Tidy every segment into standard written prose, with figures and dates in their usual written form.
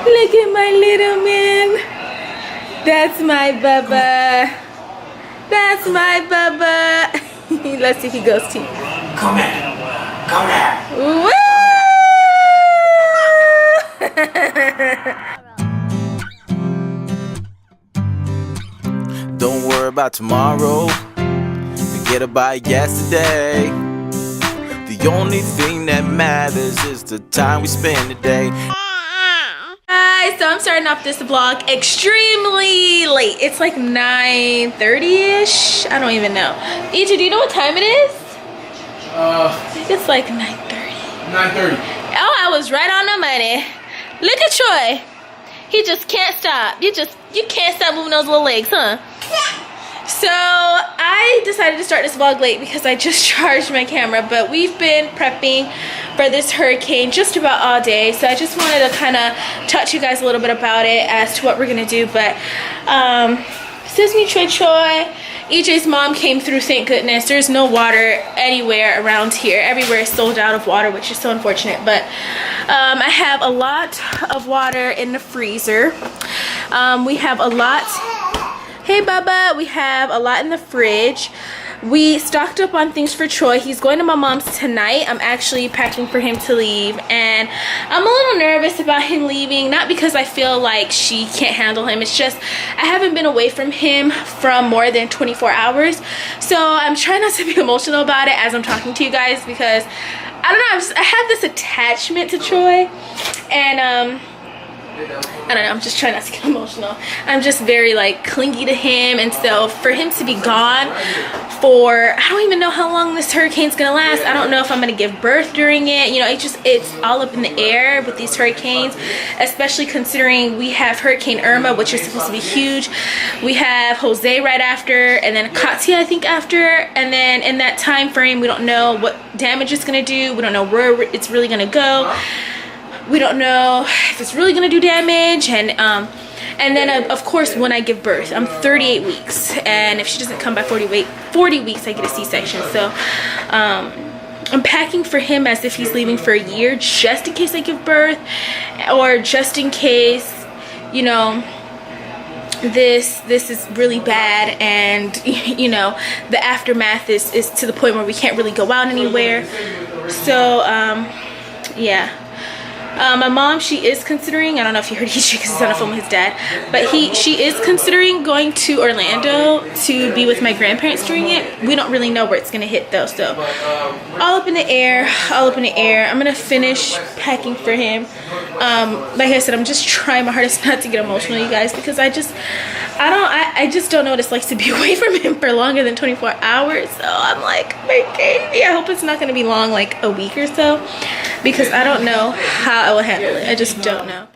Look at my little man. That's my Bubba. That's my Bubba. Let's see if he goes to you. Come here. Come here. Woo! Don't worry about tomorrow. Forget about yesterday. The only thing that matters is the time we spend today. Guys, so I'm starting off this vlog extremely late. It's like 9:30ish. I don't even know. EJ, do you know what time it is? I think it's like 9:30. 9:30. Oh, I was right on the money. Look at Troy. He just can't stop. You can't stop moving those little legs, huh? So I decided to start this vlog late because I just charged my camera, but we've been prepping for this hurricane just about all day. So I just wanted to kind of touch you guys a little bit about it as to what we're gonna do. But excuse me, Troy. EJ's mom came through, thank goodness. There's no water anywhere around here. Everywhere is sold out of water, which is so unfortunate. But I have a lot of water in the freezer. We have a lot. Hey Bubba, we have a lot in the fridge. We stocked up on things for Troy. He's going to my mom's tonight. I'm actually packing for him to leave, and I'm a little nervous about him leaving, not because I feel like she can't handle him. It's just I haven't been away from him from more than 24 hours, so I'm trying not to be emotional about it as I'm talking to you guys, because I don't know, I have this attachment to Troy, and I don't know, I'm just trying not to get emotional. I'm just very like clingy to him, and so for him to be gone for, I don't even know how long this hurricane's gonna last. I don't know if I'm gonna give birth during it. You know, it's all up in the air with these hurricanes, especially considering we have Hurricane Irma, which is supposed to be huge. We have Jose right after, and then Katia I think after, and then in that time frame we don't know what damage it's gonna do. We don't know where it's really gonna go. We don't know if it's really gonna do damage, and then of course when I give birth, I'm 38 weeks, and if she doesn't come by 40 weeks, I get a C-section. So I'm packing for him as if he's leaving for a year, just in case I give birth, or just in case, you know, this is really bad, and you know, the aftermath is to the point where we can't really go out anywhere. So yeah. My mom, she is considering, I don't know if you heard EJ because he's on the phone with his dad, but she is considering going to Orlando to be with my grandparents during it. We don't really know where it's gonna hit though, so all up in the air, all up in the air. I'm gonna finish packing for him. Like I said, I'm just trying my hardest not to get emotional, you guys, because I just don't know what it's like to be away from him for longer than 24 hours. So I'm like, my baby, I hope it's not gonna be long, like a week or so, because I don't know how I will handle it. I just don't know.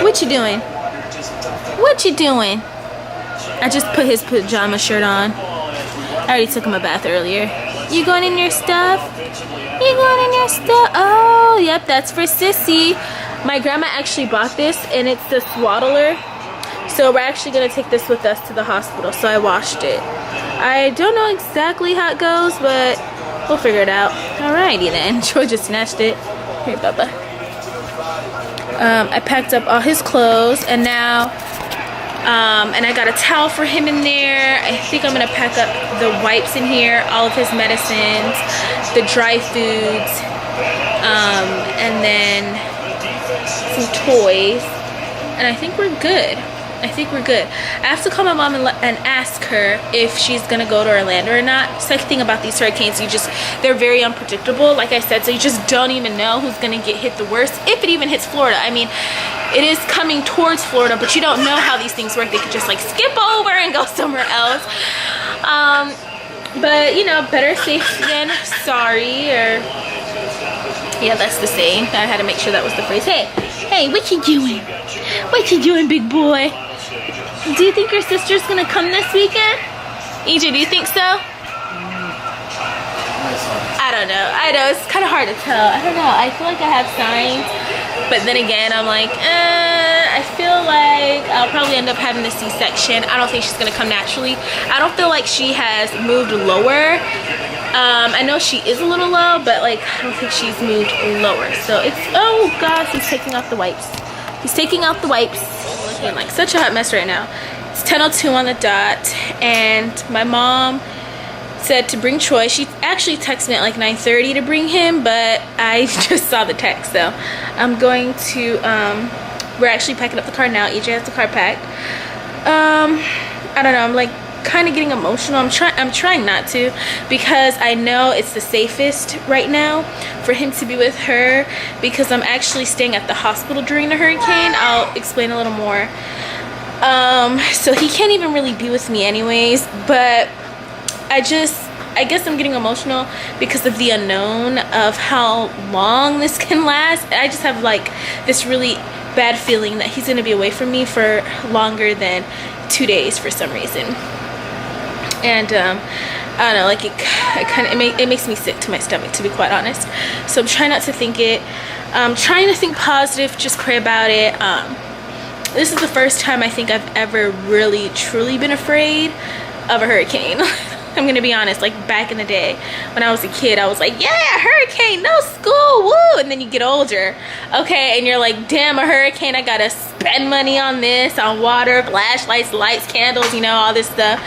What you doing? What you doing? I just put his pajama shirt on. I already took him a bath earlier. You going in your stuff? You going in your stuff? Oh, yep, that's for Sissy. My grandma actually bought this, and it's the swaddler. So we're actually gonna take this with us to the hospital. So I washed it. I don't know exactly how it goes, but we'll figure it out. Alrighty then. Troy just snatched it. Here, Bubba. I packed up all his clothes, and now and I got a towel for him in there. I think I'm gonna pack up the wipes in here, all of his medicines, the dry foods, and then some toys, and I think we're good. I think we're good. I have to call my mom and ask her if she's gonna go to Orlando or not. It's like the thing about these hurricanes, they're very unpredictable, like I said, so you just don't even know who's gonna get hit the worst, if it even hits Florida. I mean, it is coming towards Florida, but you don't know how these things work. They could just like skip over and go somewhere else. But you know, better safe than sorry, or yeah, that's the saying. I had to make sure that was the phrase. Hey Hey, what you doing? What you doing, big boy? Do you think your sister's gonna come this weekend? EJ, do you think so? I don't know. I know, it's kind of hard to tell. I don't know. I feel like I have signs, but then again, I'm like, I feel like I'll probably end up having the C-section. I don't think she's gonna come naturally. I don't feel like she has moved lower. I know she is a little low, but like, I don't think she's moved lower. So it's, oh gosh, he's taking off the wipes. He's taking out the wipes. Looking like such a hot mess right now. It's 10:02 on the dot, and my mom said to bring Troy. She actually texted me at like 9:30 to bring him, but I just saw the text, so I'm going to, we're actually packing up the car now. EJ has the car packed. I don't know, I'm like kind of getting emotional. I'm trying not to, because I know it's the safest right now for him to be with her, because I'm actually staying at the hospital during the hurricane. I'll explain a little more. So he can't even really be with me anyways, but I guess I'm getting emotional because of the unknown of how long this can last. I just have like this really bad feeling that he's gonna be away from me for longer than 2 days for some reason. And I don't know, like it makes me sick to my stomach, to be quite honest. So I'm trying not to think it. I'm trying to think positive, just pray about it. This is the first time I think I've ever really truly been afraid of a hurricane. I'm gonna be honest, like back in the day when I was a kid, I was like, yeah, hurricane, no school, woo. And then you get older, okay, and you're like, damn, a hurricane, I gotta spend money on this, on water, flashlights, lights, candles, you know, all this stuff.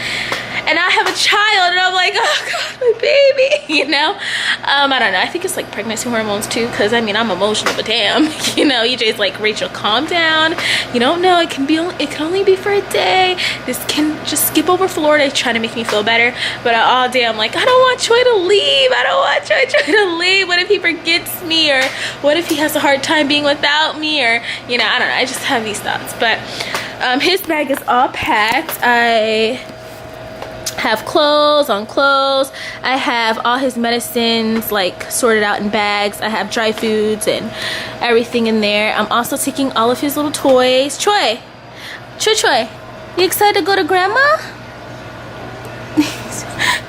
And I have a child, and I'm like, oh God, my baby, you know? I don't know, I think it's like pregnancy hormones too, because I mean, I'm emotional, but damn, you know, EJ's like, Rachel, calm down. You don't know, it can only be for a day. This can just skip over Florida, trying to make me feel better. But all day, I'm like, I don't want Troy to leave. I don't want Troy to leave. What if he forgets me? Or what if he has a hard time being without me? Or, you know, I don't know, I just have these thoughts. But his bag is all packed. I have clothes on clothes. I have all his medicines like sorted out in bags. I have dry foods and everything in there. I'm also taking all of his little toys. Troy, you excited to go to grandma?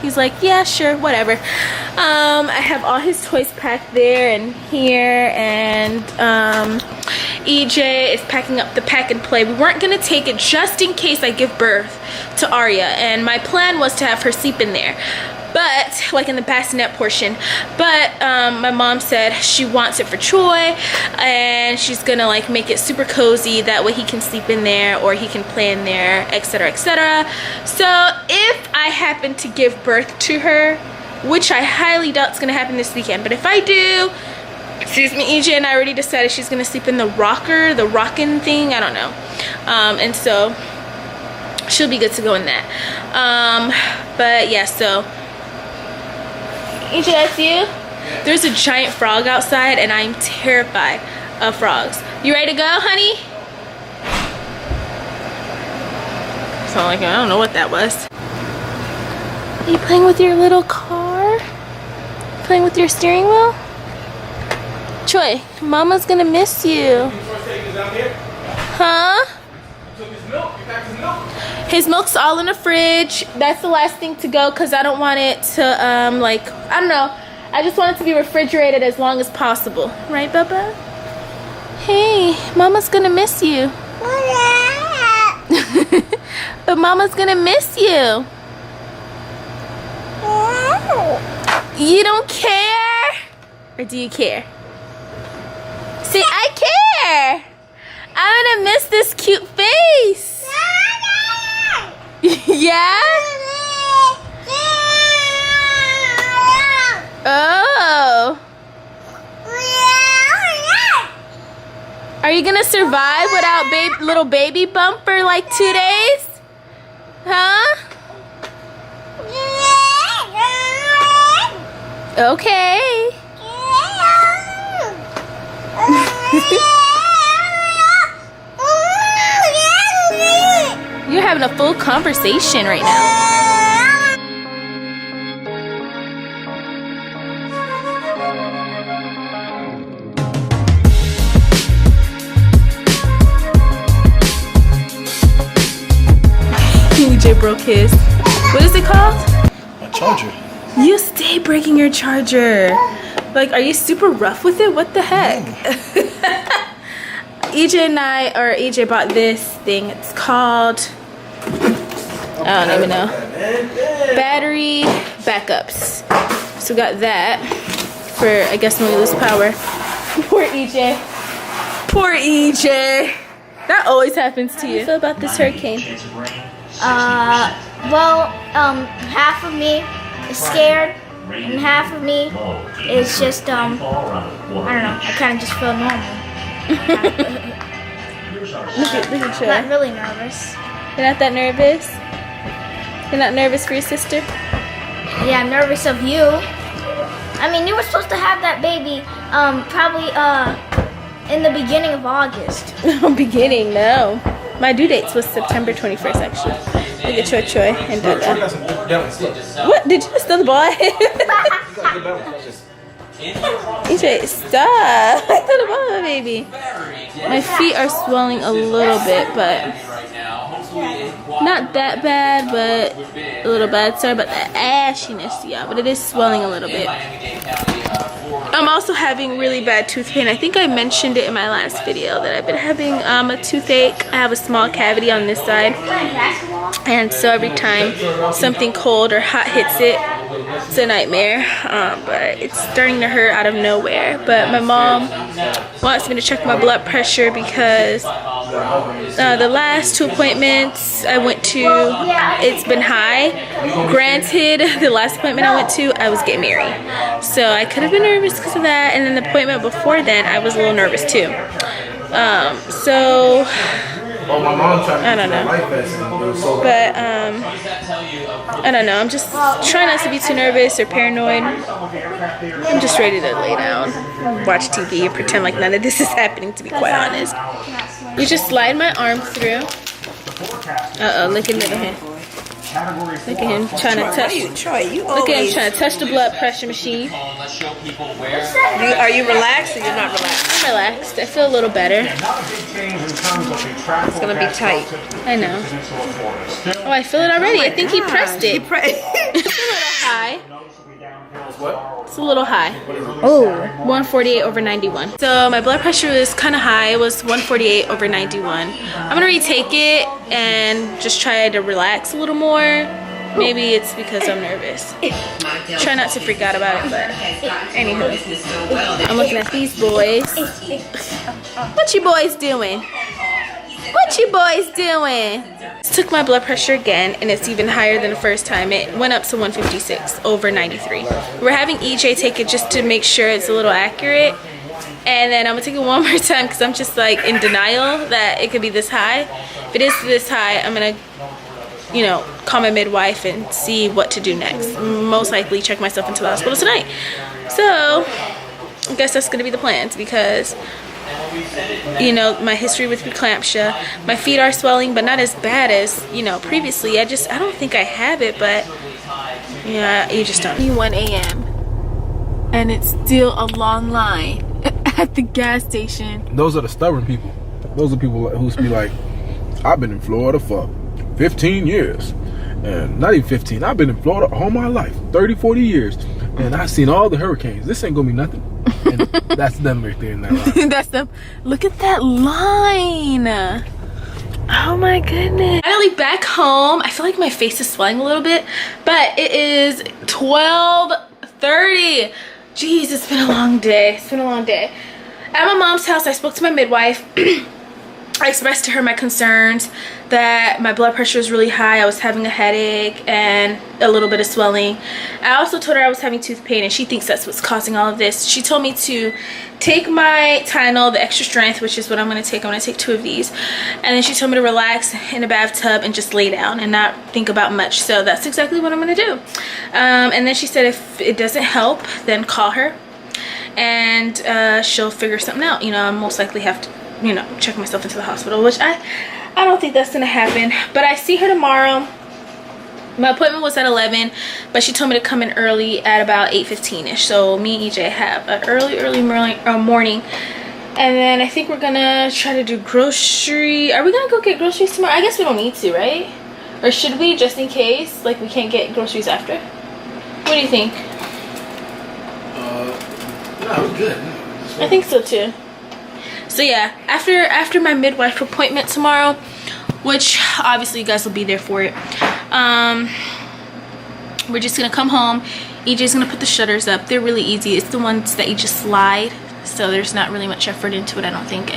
He's like, yeah, sure, whatever. I have all his toys packed there and here, and EJ is packing up the pack and play. We weren't gonna take it just in case I give birth to Arya, and my plan was to have her sleep in there, but like in the bassinet portion. But my mom said she wants it for Troy, and she's gonna like make it super cozy, that way he can sleep in there or he can play in there, etc, etc. So if I happen to give birth to her, which I highly doubt is gonna happen this weekend, but if I do, excuse me, EJ and I already decided she's gonna sleep in the rocker, the rockin' thing, I don't know, and so she'll be good to go in that. But yeah, so EJ, that's you? There's a giant frog outside, and I'm terrified of frogs. You ready to go, honey? So like, I don't know what that was. Are you playing with your little car? Playing with your steering wheel? Troy, Mama's gonna miss you. Huh? His milk's all in the fridge. That's the last thing to go, because I don't want it to, like, I don't know. I just want it to be refrigerated as long as possible. Right, Bubba? Hey, Mama's gonna miss you. But Mama's gonna miss you. You don't care? Or do you care? See, I care. I'm gonna miss this cute face. Yeah? Oh. Are you gonna survive without little baby bump for like 2 days? Huh? Okay. You're having a full conversation right now. broke his. What is it called? My charger. You stay breaking your charger. Like, are you super rough with it? What the heck? EJ bought this thing. It's called, I don't even know. Battery backups. So we got that for, I guess, when we lose power. Poor EJ. Poor EJ. That always happens to you. How do you feel about this hurricane? Well, half of me is scared, and half of me is just, I don't know, I kind of just feel normal. Look at you. Not really nervous. You're not that nervous? You're not nervous for your sister? Yeah, I'm nervous of you. I mean, you were supposed to have that baby, probably, in the beginning of August. Beginning, no. My due date was September 21st, actually. Look at Choi and Dada. What? Did you just steal the ball? EJ, stop. I threw the ball, my baby. My feet are swelling a little bit, but not that bad, but a little bad. Sorry about the ashiness, yeah, but it is swelling a little bit. I'm also having really bad tooth pain. I think I mentioned it in my last video that I've been having a toothache. I have a small cavity on this side, and so every time something cold or hot hits it, it's a nightmare. But it's starting to hurt out of nowhere. But my mom wants me to check my blood pressure because the last 2 appointments I went to, it's been high. Granted, the last appointment I went to, I was getting married, so I could have been nervous because of that. And then the appointment before then, I was a little nervous too. So I don't know, but I don't know. I'm just trying not to be too nervous or paranoid. I'm just ready to lay down, watch TV, and pretend like none of this is happening, to be quite honest. You just slide my arm through. Look at him. Look at him trying to touch. Look at him trying to touch the blood pressure machine. Are you relaxed or you're not relaxed? I'm relaxed. I feel a little better. It's gonna be tight. I know. Oh, I feel it already. I think he pressed it. It's a little high. It's a little high. Oh. 148/91. So my blood pressure was kind of high. It was 148/91. I'm gonna retake it and just try to relax a little more. Maybe it's because I'm nervous. Try not to freak out about it, but anywho. I'm looking at these boys. What you boys doing? What you boys doing? Took my blood pressure again, and it's even higher than the first time. It went up to 156/93. We're having EJ take it just to make sure it's a little accurate. And then I'm gonna take it one more time because I'm just like in denial that it could be this high. If it is this high, I'm gonna, you know, call my midwife and see what to do next. Most likely check myself into the hospital tonight. So I guess that's gonna be the plans because, you know, my history with preeclampsia, my feet are swelling, but not as bad as, you know, previously. I don't think I have it, but yeah, you just don't. 1 a.m. and it's still a long line at the gas station. Those are the stubborn people. Those are people who be like, I've been in Florida for 15 years. And not even 15. I've been in Florida all my life, 30, 40 years. And I've seen all the hurricanes. This ain't gonna be nothing. And that's them right there in that line. That's them. Look at that line. Oh my goodness. Finally back home. I feel like my face is swelling a little bit, but it is 12:30. Jeez, it's been a long day. It's been a long day. At my mom's house, I spoke to my midwife. I expressed to her my concerns that my blood pressure was really high. I was having a headache and a little bit of swelling. I also told her I was having tooth pain, and she thinks that's what's causing all of this. She told me to take my Tylenol, the extra strength, which is what I'm going to take. I'm going to take 2 of these. And then she told me to relax in a bathtub and just lay down and not think about much. So that's exactly what I'm going to do. And then she said if it doesn't help, then call her and she'll figure something out. You know, I'll most likely have to, you know, check myself into the hospital, which I don't think that's gonna happen. But I see her tomorrow. My appointment was at 11, but she told me to come in early at about 8:15ish. So me and EJ have an early morning, and then I think we're gonna try to do grocery. Are we gonna go get groceries tomorrow? I guess we don't need to, right? Or should we, just in case, like we can't get groceries after? What do you think? No, we're good. I think so too. So yeah, after my midwife appointment tomorrow, which obviously you guys will be there for it, we're just gonna come home. EJ's gonna put the shutters up. They're really easy. It's the ones that you just slide, so there's not really much effort into it, I don't think.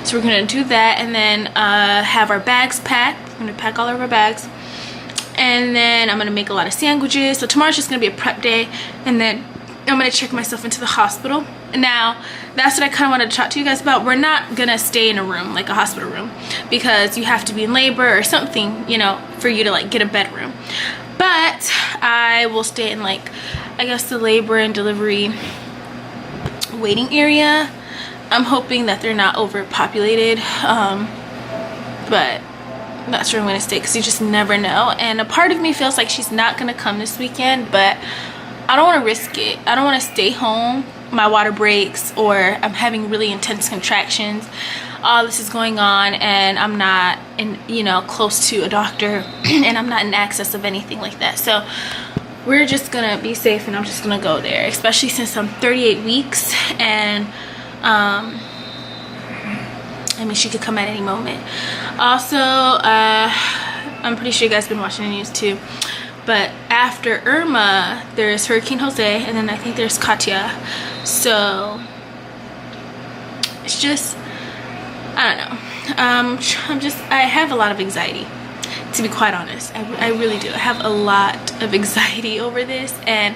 So we're gonna do that, and then have our bags packed. I'm gonna pack all of our bags, and then I'm gonna make a lot of sandwiches. So tomorrow's just gonna be a prep day, and then I'm gonna check myself into the hospital. Now that's what I kind of wanted to talk to you guys about. We're not gonna stay in a room, like a hospital room, because you have to be in labor or something, you know, for you to like get a bedroom. But I will stay in, like, I guess the labor and delivery waiting area. I'm hoping that they're not overpopulated, but that's where I'm gonna stay, because you just never know. And a part of me feels like she's not gonna come this weekend, but I don't want to risk it. I don't want to stay home, my water breaks, or I'm having really intense contractions. All this is going on, and I'm not in, you know, close to a doctor, and I'm not in access of anything like that. So we're just gonna be safe, and I'm just gonna go there, especially since I'm 38 weeks, and I mean, she could come at any moment. Also, I'm pretty sure you guys have been watching the news too, but after Irma, there's Hurricane Jose, and then I think there's Katia. So it's just, I don't know. I have a lot of anxiety, to be quite honest. I really do. I have a lot of anxiety over this, and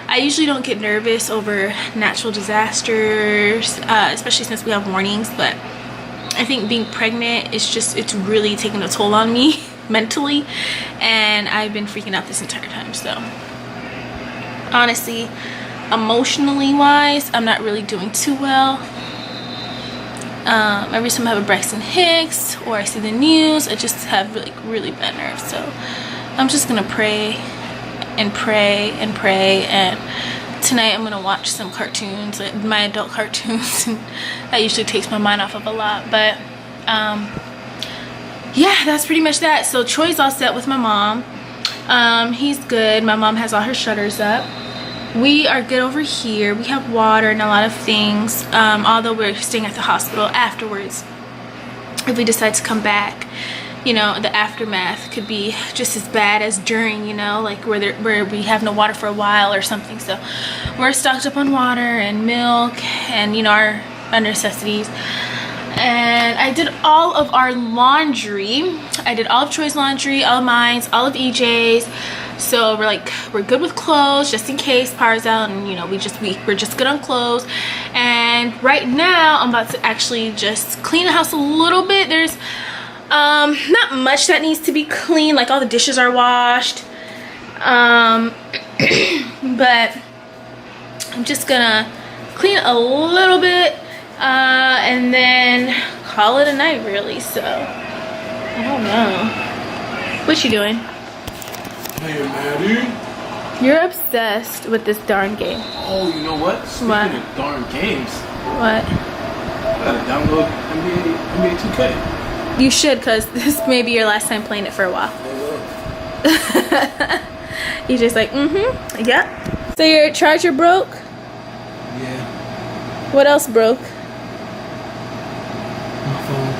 I usually don't get nervous over natural disasters, especially since we have warnings, but I think being pregnant is just, it's really taking a toll on me mentally, and I've been freaking out this entire time. So honestly, emotionally wise, I'm not really doing too well. Every time I have a Braxton Hicks or I see the news, I just have really bad nerves. So I'm just gonna pray and pray and pray, and tonight I'm gonna watch some cartoons, like my adult cartoons, and that usually takes my mind off of a lot. But yeah, that's pretty much that. So Troy's all set with my mom. He's good. My mom has all her shutters up. We are good over here. We have water and a lot of things, although we're staying at the hospital afterwards. If we decide to come back, you know, the aftermath could be just as bad as during, you know, like where we have no water for a while or something. So we're stocked up on water and milk and, you know, our necessities. And I did all of our laundry. I did all of Troy's laundry, all of mine's, all of EJ's. So we're good with clothes, just in case power's out, and you know, we're just good on clothes. And right now I'm about to actually just clean the house a little bit. There's not much that needs to be cleaned, like all the dishes are washed, but I'm just gonna clean a little bit, and then call it a night, really. So I don't know. What you doing? Hey, Maddie. You're obsessed with this darn game. Oh, you know what? Speaking of darn games, What? I gotta download NBA 2K. You should, because this may be your last time playing it for a while. You're just like, yeah. So your charger broke? Yeah. What else broke? My phone.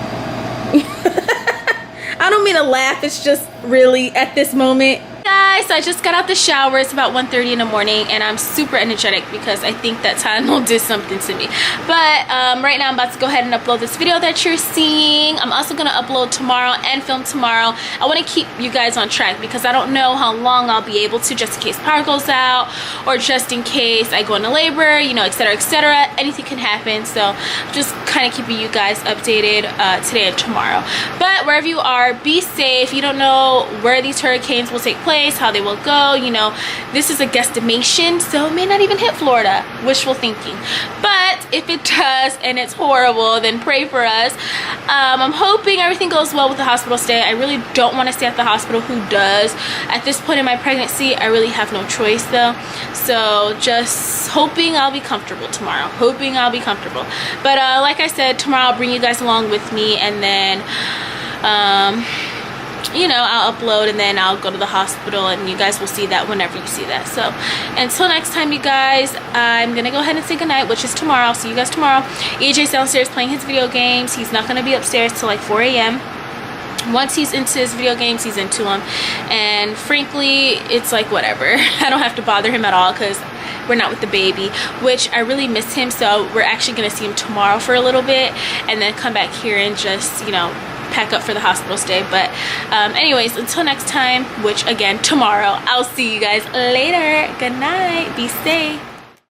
I don't mean to laugh, it's just really at this moment. Guys, so I just got out the shower. It's about 1:30 in the morning, and I'm super energetic because I think that Tylenol did something to me. But right now I'm about to go ahead and upload this video that you're seeing. I'm also gonna upload tomorrow and film tomorrow. I want to keep you guys on track because I don't know how long I'll be able to, just in case power goes out or just in case I go into labor, you know, etc, etc. Anything can happen, so just kind of keeping you guys updated today and tomorrow. But wherever you are, be safe. You don't know where these hurricanes will take place, how they will go. You know, this is a guesstimation, so it may not even hit Florida. Wishful thinking. But if it does and it's horrible, then pray for us. I'm hoping everything goes well with the hospital stay. I really don't want to stay at the hospital. Who does? At this point in my pregnancy, I really have no choice though. So just hoping I'll be comfortable tomorrow. Hoping I'll be comfortable. But like I said, tomorrow I'll bring you guys along with me, and then you know, I'll upload and then I'll go to the hospital, and you guys will see that whenever you see that. So until next time, you guys, I'm gonna go ahead and say goodnight, which is tomorrow. I'll see you guys tomorrow. EJ's downstairs playing his video games. He's not gonna be upstairs till like 4 a.m. Once he's into his video games, he's into them, and frankly, it's like whatever. I don't have to bother him at all because we're not with the baby, which I really miss him. So we're actually gonna see him tomorrow for a little bit, and then come back here and just, you know, pack up for the hospital stay. But anyways, until next time, which again tomorrow, I'll see you guys later. Good night, be safe.